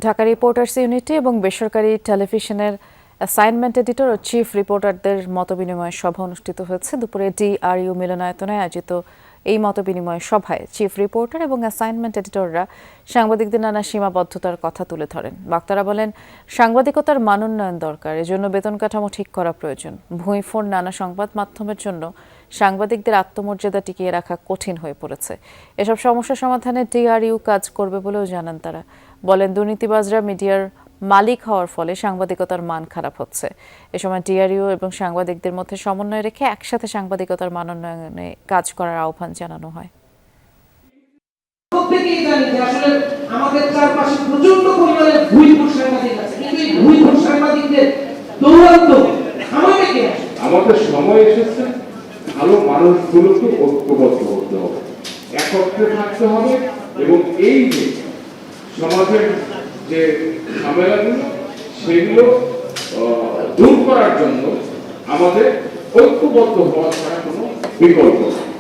Dhaka reporters unity এবং বেসরকারি টেলিভিশনের অ্যাসাইনমেন্ট এডিটর ও চিফ রিপোর্টারদের মতবিনিময় সভা অনুষ্ঠিত হয়েছে। দুপুরে ডিআরইউ মিলনায়তনে আয়োজিত এই মতবিনিময় সভায় চিফ রিপোর্টার এবং অ্যাসাইনমেন্ট এডিটররা সাংবাদিকদের নানা সীমাবদ্ধতার কথা তুলে ধরেন। বক্তারা বলেন, সাংবাদিকতার মানোন্নয়ন দরকার, এজন্য বেতন কাঠামো ঠিক করা প্রয়োজন। ভুঁইফোর নানা সংবাদ মাধ্যমের জন্য সাংবাদিকদের আত্মমর্যাদা টিকিয়ে রাখা কঠিন হয়ে পড়েছে। এসব সমস্যা সমাধানে ডিআরইউ কাজ করবে বলেও জানান তারা। বলেন, দুর্নীতিবাজরা মিডিয়ার মালিক হওয়ার ফলে সাংবাদিকতার মান খারাপ হচ্ছে। এ সময় ডিআরইউ এবং সাংবাদিকদের মধ্যে সমন্বয় রেখে একসাথে সাংবাদিকতার মান উন্নয়নে কাজ করার আহ্বান জানানো হয়। প্রত্যেকেই জানি যে আসলে আমাদের চারপাশে প্রচন্ড পরিমাণে ভুইফোর সাংবাদিক আছে, কিন্তু এই ভুইফোর সাংবাদিকদের দৌরাত্ম থামাবে কে? আমাদের সময় এসেছে ভালো মানুষগুলোকে ঐক্যবদ্ধ হতে হবে, একত্রে থাকতে হবে এবং এই যে সমাজের যে ঝামেলাগুলো সেগুলো দূর করার জন্য আমাদের ঐক্যবদ্ধ হওয়া ছাড়া কোনো বিকল্প নেই।